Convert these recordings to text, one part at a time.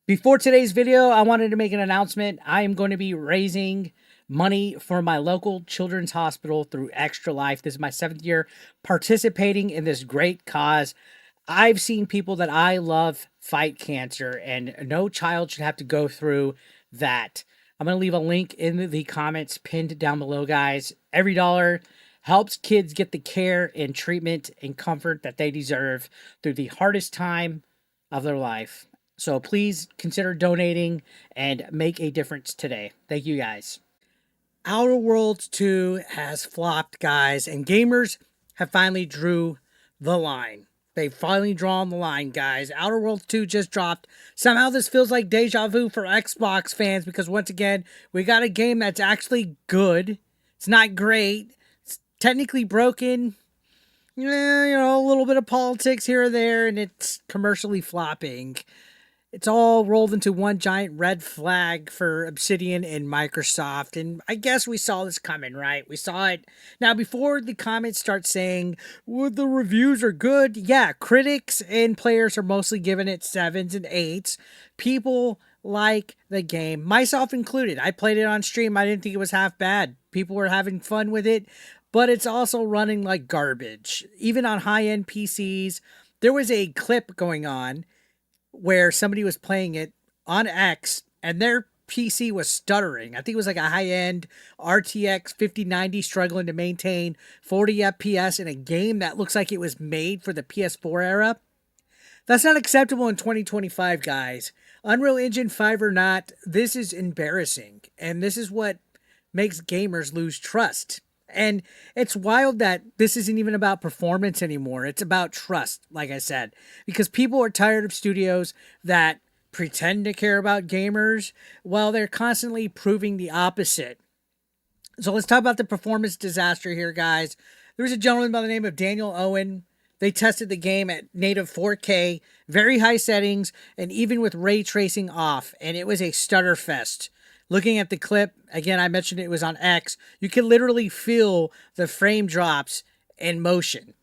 Before today's video, I wanted to make an announcement. I am going to be raising money for my local children's hospital through Extra Life. This is my 7th year participating in this great cause. I've seen people that I love fight cancer, and no child should have to go through that. I'm going to leave a link in the comments pinned down below, guys. Every dollar helps kids get the care and treatment and comfort that they deserve through the hardest time of their life. So please consider donating and make a difference today. Thank you, guys. Outer Worlds 2 has flopped, guys, and gamers have finally drew the line. They've finally drawn the line, guys. Outer Worlds 2 just dropped. Somehow this feels like deja vu for Xbox fans because, once again, we got a game that's actually good. It's not great. It's technically broken. A little bit of politics here or there, and it's commercially flopping. It's all rolled into one giant red flag for Obsidian and Microsoft. And I guess we saw this coming, right? We saw it. Now, before the comments start saying, well, the reviews are good. Yeah, critics and players are mostly giving it 7s and 8s. People like the game, myself included. I played it on stream. I didn't think it was half bad. People were having fun with it. But it's also running like garbage. Even on high-end PCs, there was a clip going on where somebody was playing it on X and their PC was stuttering. I think it was like a high-end RTX 5090 struggling to maintain 40 FPS in a game that looks like it was made for the PS4 era. That's not acceptable in 2025, guys. Unreal Engine 5 or not, this is embarrassing. And this is what makes gamers lose trust. And it's wild that this isn't even about performance anymore. It's about trust, like I said, because people are tired of studios that pretend to care about gamers while they're constantly proving the opposite. So let's talk about the performance disaster here, guys. There was a gentleman by the name of Daniel Owen. They tested the game at native 4K, very high settings, and even with ray tracing off, and it was a stutter fest. Looking at the clip, again, I mentioned it was on X, you can literally feel the frame drops in motion.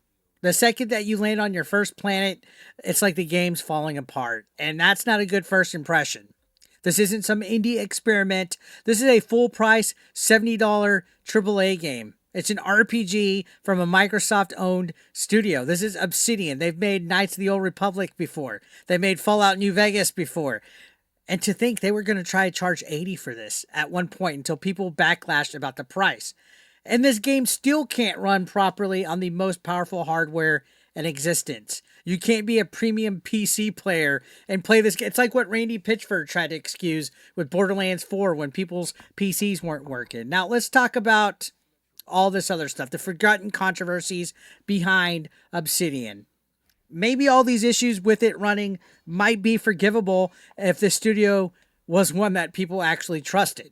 The second that you land on your first planet, it's like the game's falling apart. And that's not a good first impression. This isn't some indie experiment. This is a full price $70 AAA game. It's an RPG from a Microsoft-owned studio. This is Obsidian. They've made Knights of the Old Republic before. They made Fallout New Vegas before. And to think they were going to try to charge $80 for this at one point until people backlashed about the price. And this game still can't run properly on the most powerful hardware in existence. You can't be a premium PC player and play this game. It's like what Randy Pitchford tried to excuse with Borderlands 4 when people's PCs weren't working. Now let's talk about all this other stuff, the forgotten controversies behind Obsidian. Maybe all these issues with it running might be forgivable if the studio was one that people actually trusted.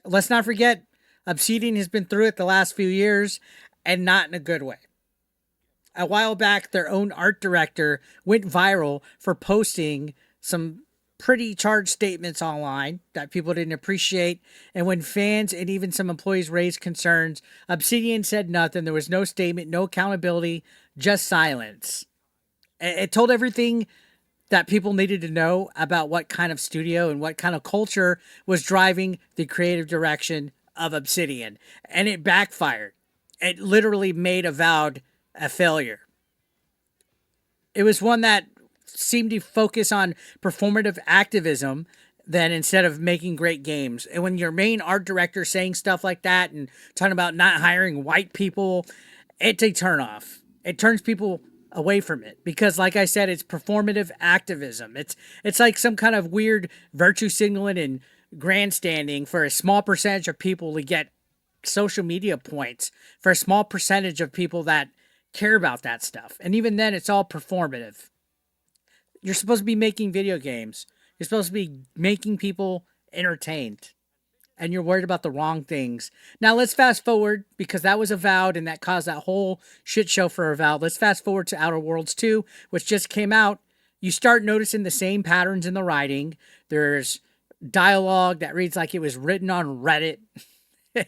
Let's not forget, Obsidian has been through it the last few years, and not in a good way. A while back, their own art director went viral for posting some pretty charged statements online that people didn't appreciate. And when fans and even some employees raised concerns, Obsidian said nothing. There was no statement, no accountability, just silence. It told everything that people needed to know about what kind of studio and what kind of culture was driving the creative direction of Obsidian. And it backfired. It literally made Avowed a failure. It was one that seemed to focus on performative activism then instead of making great games. And when your main art director saying stuff like that and talking about not hiring white people, it's a turnoff. It turns people away from it because, like I said, it's performative activism. It's like some kind of weird virtue signaling and grandstanding for a small percentage of people to get social media points, for a small percentage of people that care about that stuff. And even then, it's all performative. You're supposed to be making video games. You're supposed to be making people entertained. And you're worried about the wrong things. Now, let's fast forward, because that was Avowed, and that caused that whole shit show for Avowed. Let's fast forward to Outer Worlds 2, which just came out. You start noticing the same patterns in the writing. There's dialogue that reads like it was written on Reddit.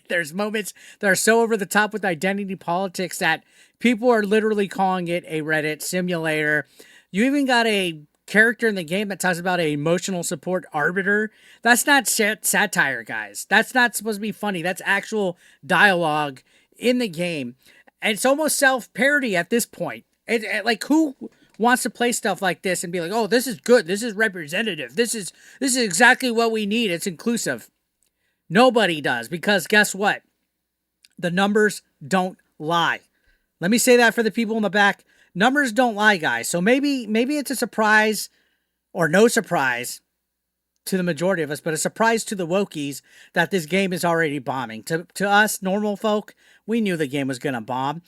There's moments that are so over the top with identity politics that people are literally calling it a Reddit simulator. You even got a character in the game that talks about an emotional support arbiter. That's not satire, guys. That's not supposed to be funny. That's actual dialogue in the game. And it's almost self-parody at this point. Like, who wants to play stuff like this and be like, oh, this is good. This is representative. This is exactly what we need. It's inclusive. Nobody does, because guess what? The numbers don't lie. Let me say that for the people in the back. Numbers don't lie, guys. So maybe it's a surprise or no surprise to the majority of us, but a surprise to the wokies that this game is already bombing. To us, normal folk, we knew the game was going to bomb.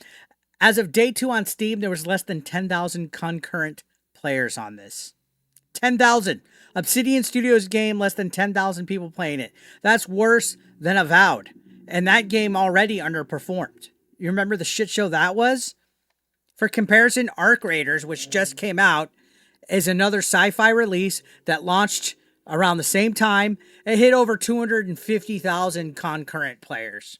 As of day 2 on Steam, there was less than 10,000 concurrent players on this. 10,000. Obsidian Studios game, less than 10,000 people playing it. That's worse than Avowed. And that game already underperformed. You remember the shit show that was? For comparison, Arc Raiders, which just came out, is another sci-fi release that launched around the same time. It hit over 250,000 concurrent players.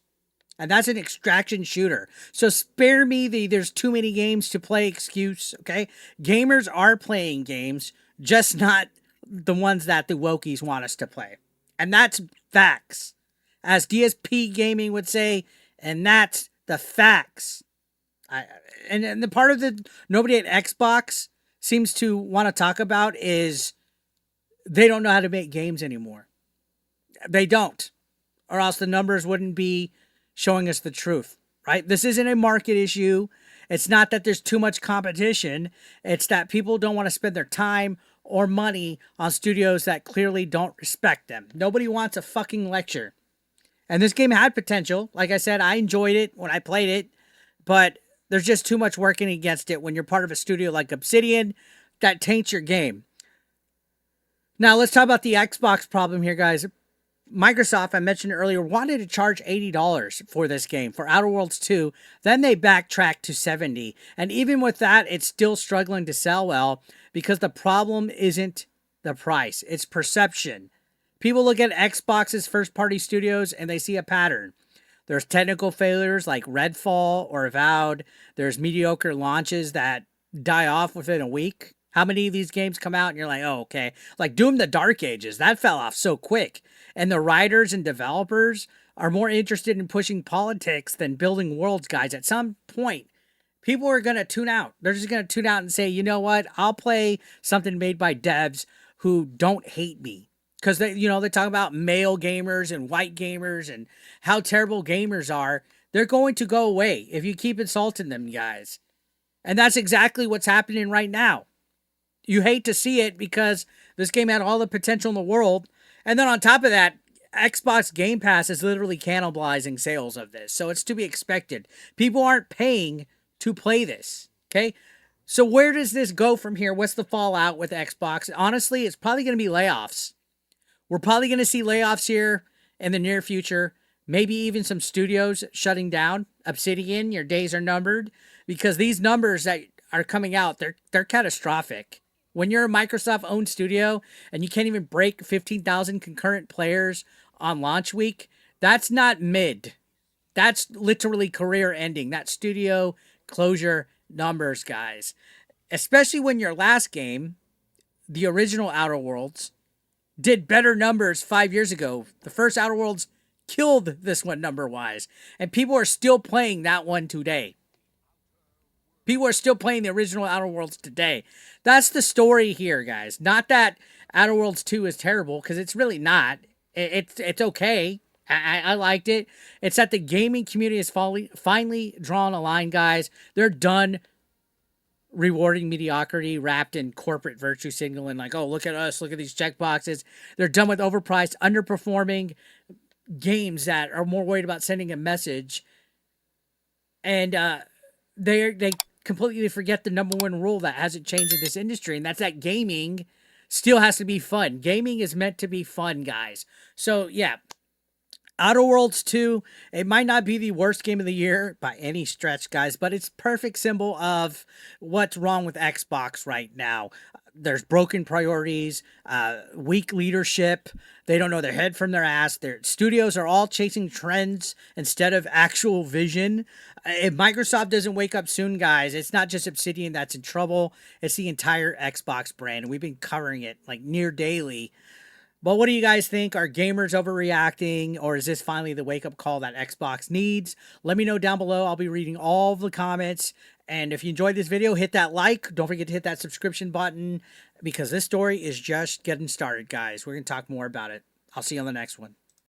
And that's an extraction shooter. So spare me the there's too many games to play excuse, okay? Gamers are playing games, just not the ones that the wokies want us to play. And that's facts. As DSP Gaming would say, and that's the facts. And the part of the nobody at Xbox seems to want to talk about is they don't know how to make games anymore. They don't. Or else the numbers wouldn't be showing us the truth, right? This isn't a market issue. It's not that there's too much competition. It's that people don't want to spend their time or money on studios that clearly don't respect them. Nobody wants a fucking lecture. And this game had potential. Like I said, I enjoyed it when I played it, but there's just too much working against it when you're part of a studio like Obsidian that taints your game. Now, let's talk about the Xbox problem here, guys. Microsoft, I mentioned earlier, wanted to charge $80 for this game, for Outer Worlds 2. Then they backtracked to $70. And even with that, it's still struggling to sell well because the problem isn't the price. It's perception. People look at Xbox's first-party studios and they see a pattern. There's technical failures like Redfall or Avowed. There's mediocre launches that die off within a week. How many of these games come out and you're like, oh, okay. Like Doom the Dark Ages, that fell off so quick. And the writers and developers are more interested in pushing politics than building worlds, guys. At some point, people are going to tune out. They're just going to tune out and say, you know what? I'll play something made by devs who don't hate me. Because they talk about male gamers and white gamers and how terrible gamers are. They're going to go away if you keep insulting them, guys. And that's exactly what's happening right now. You hate to see it because this game had all the potential in the world. And then on top of that, Xbox Game Pass is literally cannibalizing sales of this. So it's to be expected. People aren't paying to play this. Okay? So where does this go from here? What's the fallout with Xbox? Honestly, it's probably going to be layoffs. We're probably going to see layoffs here in the near future. Maybe even some studios shutting down. Obsidian, your days are numbered. Because these numbers that are coming out, they're catastrophic. When you're a Microsoft-owned studio and you can't even break 15,000 concurrent players on launch week, that's not mid. That's literally career ending. That's studio closure numbers, guys. Especially when your last game, the original Outer Worlds, did better numbers 5 years ago. The first Outer Worlds killed this one number-wise. And people are still playing that one today. People are still playing the original Outer Worlds today. That's the story here, guys. Not that Outer Worlds 2 is terrible, because it's really not. It's okay. I liked it. It's that the gaming community has finally drawn a line, guys. They're done rewarding mediocrity wrapped in corporate virtue signaling, like, oh, look at us, look at these checkboxes. They're done with overpriced, underperforming games that are more worried about sending a message. And they completely forget the number one rule that hasn't changed in this industry, and that's that gaming still has to be fun. Gaming is meant to be fun, guys. So, yeah, Outer Worlds 2, it might not be the worst game of the year by any stretch, guys, but it's perfect symbol of what's wrong with Xbox right now. there's broken priorities, weak leadership. They don't know their head from their ass. Their studios are all chasing trends instead of actual vision. If Microsoft doesn't wake up soon, guys, it's not just Obsidian that's in trouble. It's the entire Xbox brand. And we've been covering it like near daily. But what do you guys think? Are gamers overreacting, or is this finally the wake up call that Xbox needs? Let me know down below. I'll be reading all the comments. And if you enjoyed this video, hit that like. Don't forget to hit that subscription button because this story is just getting started, guys. We're going to talk more about it. I'll see you on the next one.